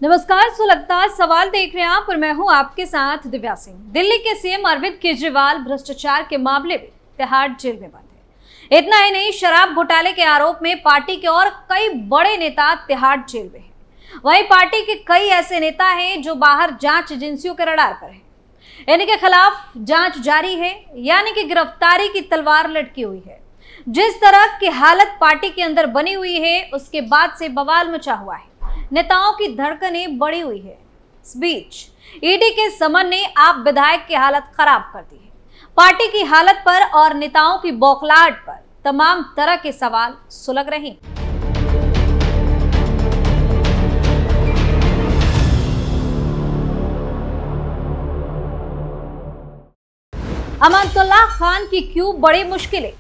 नमस्कार, लगातार सवाल देख रहे हैं आप और मैं हूं आपके साथ दिव्या सिंह। दिल्ली के सीएम अरविंद केजरीवाल भ्रष्टाचार के मामले में तिहाड़ जेल में बंद है। इतना ही नहीं, शराब घोटाले के आरोप में पार्टी के और कई बड़े नेता तिहाड़ जेल में हैं। वहीं पार्टी के कई ऐसे नेता हैं जो बाहर जांच एजेंसियों के रडार पर हैं। इनके खिलाफ जांच जारी है, यानी कि गिरफ्तारी की तलवार लटकी हुई है। जिस तरह की हालत पार्टी के अंदर बनी हुई है, उसके बाद से बवाल मचा हुआ है। नेताओं की धड़कनें बढ़ी हुई है। इस बीच ईडी के समन ने आप विधायक की हालत खराब कर दी है। पार्टी की हालत पर और नेताओं की बौखलाहट पर तमाम तरह के सवाल सुलग रहे हैं। अमानतुल्लाह खान की क्यों बड़ी मुश्किलें?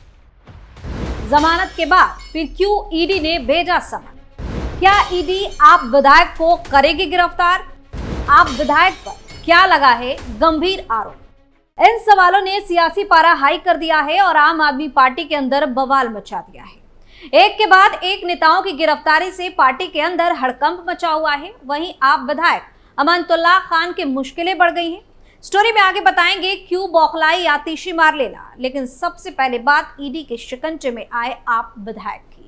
जमानत के बाद फिर क्यों ईडी ने भेजा समन? क्या ईडी आप विधायक को करेगी गिरफ्तार? आप विधायक पर क्या लगा है गंभीर आरोप? इन सवालों ने सियासी पारा हाई कर दिया है और आम आदमी पार्टी के अंदर बवाल मचा दिया है। एक के बाद एक नेताओं की गिरफ्तारी से पार्टी के अंदर हड़कंप मचा हुआ है। वहीं आप विधायक अमानतुल्लाह खान की मुश्किलें बढ़ गई हैं। स्टोरी में आगे बताएंगे क्यों बौखलाई आतिशी मार लेना, लेकिन सबसे पहले बात ईडी के शिकंजे में आए आप विधायक की।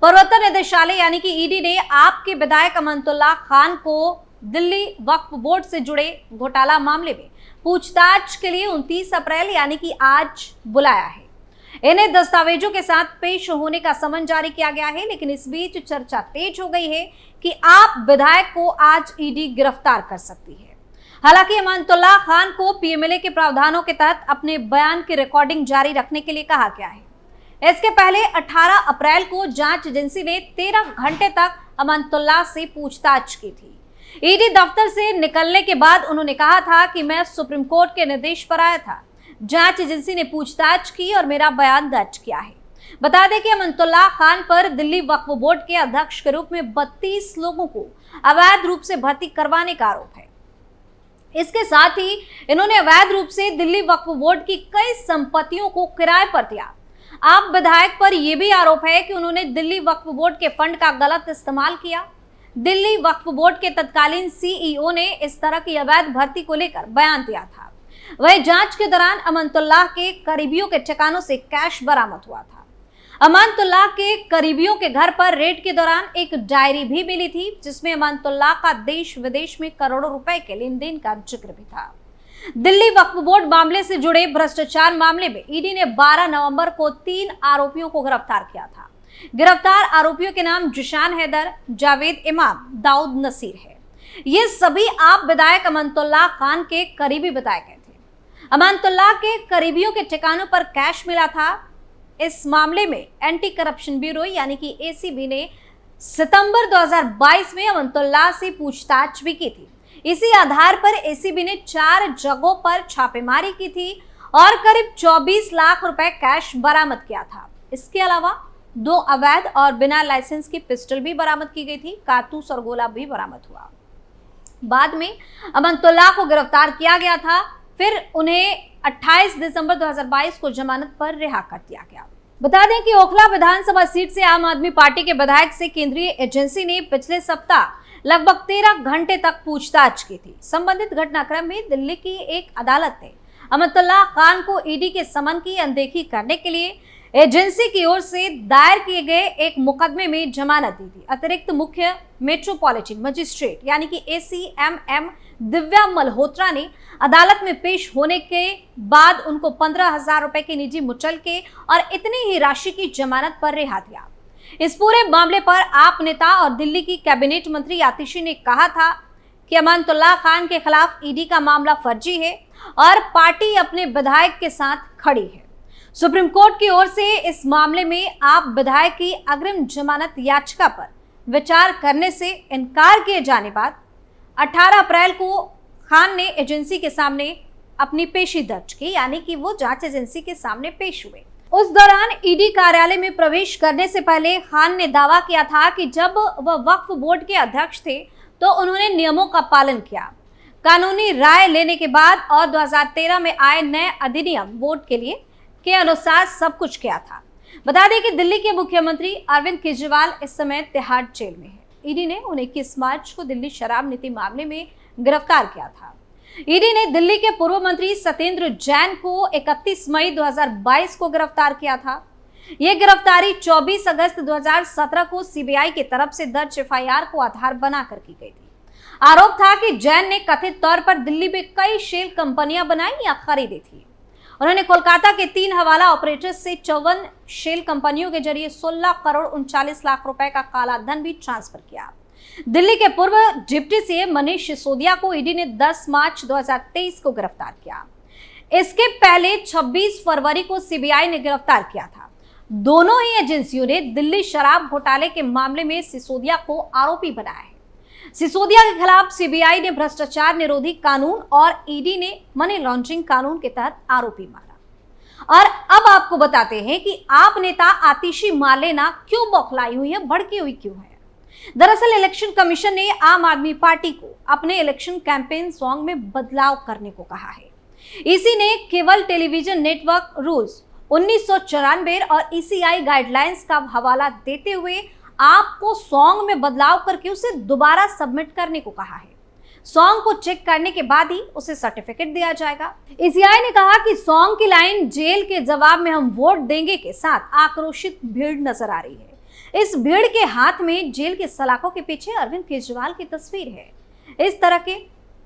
प्रवर्तन निदेशालय यानी कि ईडी ने आपके विधायक अमानतुल्लाह खान को दिल्ली वक्फ बोर्ड से जुड़े घोटाला मामले में पूछताछ के लिए 29 अप्रैल यानी कि आज बुलाया है। इन्हें दस्तावेजों के साथ पेश होने का समन जारी किया गया है, लेकिन इस बीच चर्चा तेज हो गई है कि आप विधायक को आज ईडी गिरफ्तार कर सकती है। हालांकि अमानतुल्लाह खान को पीएमएलए के प्रावधानों के तहत अपने बयान की रिकॉर्डिंग जारी रखने के लिए कहा गया है। इसके पहले 18 अप्रैल को जांच एजेंसी ने 13 घंटे तक अमानतुल्लाह से पूछताछ की थी। ईडी दफ्तर से निकलने के बाद उन्होंने कहा था कि मैं सुप्रीम कोर्ट के निर्देश पर आया था। जांच एजेंसी ने पूछताछ की और मेरा बयान दर्ज किया है। बता दें कि अमानतुल्लाह खान पर दिल्ली वक्फ बोर्ड के अध्यक्ष के रूप में 32 लोगों को अवैध रूप से भर्ती करवाने का आरोप है। इसके साथ ही इन्होंने अवैध रूप से दिल्ली वक्फ बोर्ड की कई संपत्तियों को किराए पर दिया। आप विधायक पर यह भी आरोप है कि उन्होंने दिल्ली वक्फ बोर्ड के फंड का गलत इस्तेमाल किया। दिल्ली वक्फ बोर्ड के तत्कालीन सीईओ ने इस तरह की अवैध भर्ती को लेकर बयान दिया था। वहीं जांच के दौरान अमानतुल्लाह के करीबियों के ठिकानों से कैश बरामद हुआ था। अमानतुल्लाह के करीबियों के घर पर रेड के दौरान एक डायरी भी मिली थी, जिसमें अमानतुल्लाह का देश विदेश में करोड़ों रुपए के लेन देन का जिक्र भी था। दिल्ली वक्फ बोर्ड मामले से जुड़े भ्रष्टाचार मामले में ईडी ने 12 नवंबर को 3 आरोपियों को गिरफ्तार किया था। गिरफ्तार आरोपियों के नाम जिशान हैदर, जावेद इमाम, दाऊद नसीर है। ये सभी आप विधायक अमानतुल्लाह खान के करीबी बताए गए थे। अमानतुल्लाह के करीबियों के ठिकानों पर कैश मिला था। इस मामले में एंटी करप्शन ब्यूरो यानी कि एसीबी ने सितंबर 2022 में अमानतुल्लाह से पूछताछ भी की थी। इसी आधार पर एसीबी ने 4 जगहों पर छापेमारी की थी और करीब 24 लाख रुपए कैश बरामद किया था। इसके अलावा 2 अवैध और बिना लाइसेंस की पिस्टल भी बरामद की गई थी। कारतूस और गोला भी बरामद हुआ। बाद में अमानतुल्लाह को गिरफ्तार किया गया था। फिर उन्हें 28 दिसंबर 2022 को जमानत पर रिहा कर दिया गया। बता दें कि ओखला विधानसभा सीट से आम आदमी पार्टी के विधायक से केंद्रीय एजेंसी ने पिछले सप्ताह लगभग 13 घंटे तक पूछताछ की थी। संबंधित घटनाक्रम में दिल्ली की एक अदालत ने अमानतुल्लाह खान को ईडी के समन की अनदेखी करने के लिए एजेंसी की ओर से दायर किए गए एक मुकदमे में जमानत दी थी। अतिरिक्त मुख्य मेट्रोपॉलिटन मजिस्ट्रेट यानी कि एसीएमएम दिव्या मल्होत्रा ने अदालत में पेश होने के बाद उनको 15,000 रुपए की निजी मुचलके और इतनी ही राशि की जमानत पर रिहा दिया। इस पूरे मामले पर आप नेता और दिल्ली की कैबिनेट मंत्री आतिशी ने कहा था कि अमानतुल्लाह खान के खिलाफ ईडी का मामला फर्जी है और पार्टी अपने विधायक के साथ खड़ी है। सुप्रीम कोर्ट की ओर से इस मामले में आप विधायक की अग्रिम जमानत याचिका पर विचार करने से इनकार किए जाने बाद 18 अप्रैल को खान ने एजेंसी के सामने अपनी पेशी दर्ज की, यानी कि वो जांच एजेंसी के सामने पेश हुए। उस दौरान ईडी कार्यालय में प्रवेश करने से पहले खान ने दावा किया था कि जब वह वक्फ बोर्ड के अध्यक्ष थे तो उन्होंने नियमों का पालन किया। कानूनी राय लेने के बाद और 2013 में आए नए अधिनियम बोर्ड के लिए के अनुसार सब कुछ किया था। बता दें कि दिल्ली के मुख्यमंत्री अरविंद केजरीवाल इस समय तिहाड़ जेल में है। ईडी ने उन्हें 21 मार्च को दिल्ली शराब नीति मामले में गिरफ्तार किया था। ईडी ने दिल्ली के पूर्व मंत्री सत्येंद्र जैन को 31 मई 2022 को गिरफ्तार किया था। यह गिरफ्तारी 24 अगस्त 2017 को सीबीआई की तरफ से दर्ज एफआईआर को आधार बनाकर की गई थी। आरोप था कि जैन ने कथित तौर पर दिल्ली में कई शेल कंपनियां बनाई या खरीदी थी। उन्होंने कोलकाता के 3 हवाला ऑपरेटर्स से 54 शेल कंपनियों के जरिए 16 करोड़ 39 लाख रुपए का काला धन भी ट्रांसफर किया। दिल्ली के पूर्व डिप्टी सीएम मनीष सिसोदिया को ईडी ने 10 मार्च 2023 को गिरफ्तार किया। इसके पहले 26 फरवरी को सीबीआई ने गिरफ्तार किया था। दोनों ही एजेंसियों ने दिल्ली शराब घोटाले के मामले में सिसोदिया को आरोपी बनाया है। सिसोदिया के खिलाफ सीबीआई ने भ्रष्टाचार निरोधी कानून और ईडी ने मनी लॉन्ड्रिंग कानून के तहत आरोपी माना। और अब आपको बताते हैं कि आप नेता आतिशी मार्लेना क्यों बौखलाई हुई है, भड़की हुई क्यों है। दरअसल इलेक्शन कमीशन ने आम आदमी पार्टी को अपने इलेक्शन कैंपेन सॉन्ग में बदलाव करने को कहा है। इसी ने केवल टेलीविजन नेटवर्क रूल्स 1994 और ईसीआई गाइडलाइंस का हवाला देते हुए आपको सॉन्ग में बदलाव करके उसे दोबारा सबमिट करने को कहा है। सॉन्ग को चेक करने के बाद ही उसे सर्टिफिकेट दिया जाएगा। ईसीआई ने कहा कि सॉन्ग की लाइन जेल के जवाब में हम वोट देंगे के साथ आक्रोशित भीड़ नजर आ रही है। इस भीड़ के हाथ में जेल के सलाखों के पीछे अरविंद केजरीवाल की तस्वीर है। इस तरह के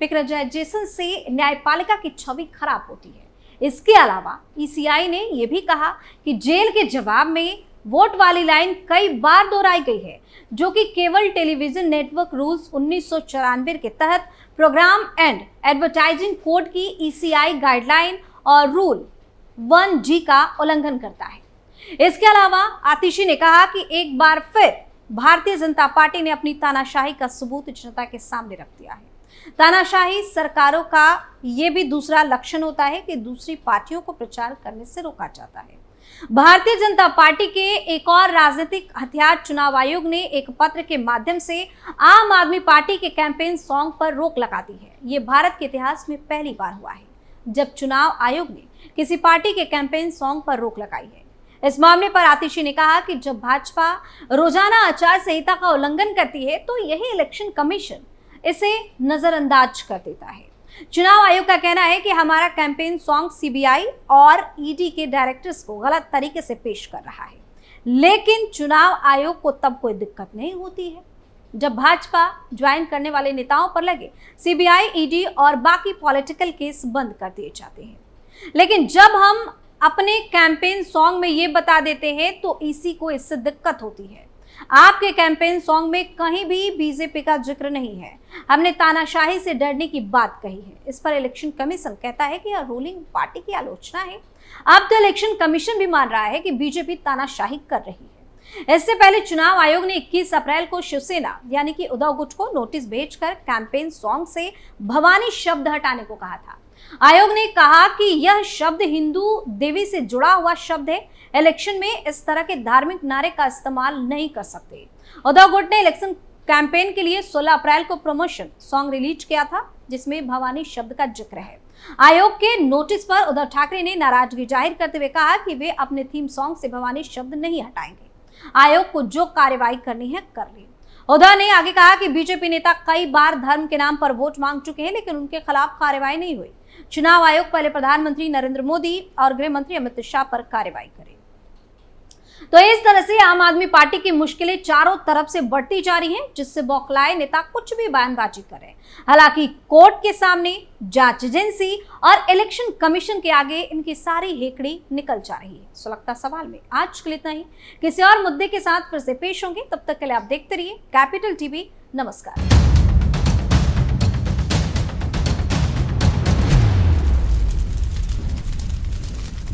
पिक्चराइजेशन से न्यायपालिका की छवि खराब होती है। इसके अलावा ईसीआई ने यह भी कहा कि जेल के जवाब में वोट वाली लाइन कई बार दोहराई गई है, जो कि केवल टेलीविजन नेटवर्क रूल्स 1994 के तहत प्रोग्राम एंड एडवर्टाइजिंग कोड की ईसीआई गाइडलाइन और रूल 1G का उल्लंघन करता है। इसके अलावा आतिशी ने कहा कि एक बार फिर भारतीय जनता पार्टी ने अपनी तानाशाही का सबूत जनता के सामने रख दिया है। तानाशाही सरकारों का यह भी दूसरा लक्षण होता है कि दूसरी पार्टियों को प्रचार करने से रोका जाता है। भारतीय जनता पार्टी के एक और राजनीतिक हथियार चुनाव आयोग ने एक पत्र के माध्यम से आम आदमी पार्टी के कैंपेन सॉन्ग पर रोक लगा दी है। ये भारत के इतिहास में पहली बार हुआ है जब चुनाव आयोग ने किसी पार्टी के कैंपेन सॉन्ग पर रोक लगाई है। इस मामले पर आतिशी ने कहा कि जब भाजपा रोजाना आचार संहिता का उल्लंघन करती है तो यही इलेक्शन कमीशन इसे नजरअंदाज कर देता है। चुनाव आयोग का कहना है कि हमारा कैंपेन सॉन्ग सीबीआई और ईडी के डायरेक्टर्स को गलत तरीके से पेश कर रहा है, लेकिन चुनाव आयोग को तब कोई दिक्कत नहीं होती है जब भाजपा ज्वाइन करने वाले नेताओं पर लगे सीबीआई, ईडी और बाकी पॉलिटिकल केस बंद कर दिए जाते हैं। लेकिन जब हम अपने कैंपेन सॉन्ग में ये बता देते हैं तो ईसी को इससे दिक्कत होती है। आपके कैंपेन सॉन्ग में कहीं भी बीजेपी का जिक्र नहीं है। हमने तानाशाही से डरने की बात कही है। इस पर इलेक्शन कमीशन कहता है कि यह रूलिंग पार्टी की आलोचना है। अब तो इलेक्शन कमीशन भी मान रहा है कि बीजेपी तानाशाही कर रही है। इससे पहले चुनाव आयोग ने 21 अप्रैल को शिवसेना यानी कि उद्धव गुट को नोटिस भेजकर कैंपेन सॉन्ग से भवानी शब्द हटाने को कहा था। आयोग ने कहा कि यह शब्द हिंदू देवी से जुड़ा हुआ शब्द है। इलेक्शन में इस तरह के धार्मिक नारे का इस्तेमाल नहीं कर सकते। उद्धव गुट ने इलेक्शन कैंपेन के लिए 16 अप्रैल को प्रमोशन सॉन्ग रिलीज किया था जिसमें भवानी शब्द का जिक्र है। आयोग के नोटिस पर उद्धव ठाकरे ने नाराजगी जाहिर करते हुए कहा कि वे अपने थीम सॉन्ग से भवानी शब्द नहीं हटाएंगे। आयोग को जो कार्रवाई करनी है कर ले। उद्धव ने आगे कहा कि बीजेपी नेता कई बार धर्म के नाम पर वोट मांग चुके हैं, लेकिन उनके खिलाफ कार्रवाई नहीं हुई। चुनाव आयोग पहले प्रधानमंत्री नरेंद्र मोदी और गृह मंत्री अमित शाह पर कार्रवाई करे। तो इस तरह से आम आदमी पार्टी की मुश्किलें चारों तरफ से बढ़ती जा रही हैं, जिससे बौखलाए नेता कुछ भी बयानबाजी करे। हालांकि कोर्ट के सामने, जांच एजेंसी और इलेक्शन कमीशन के आगे इनकी सारी हेकड़ी निकल जा रही है। सुलगता सवाल में आज के लिए इतना ही। किसी और मुद्दे के साथ फिर से पेश होंगे, तब तक के लिए आप देखते रहिए कैपिटल टीवी। नमस्कार।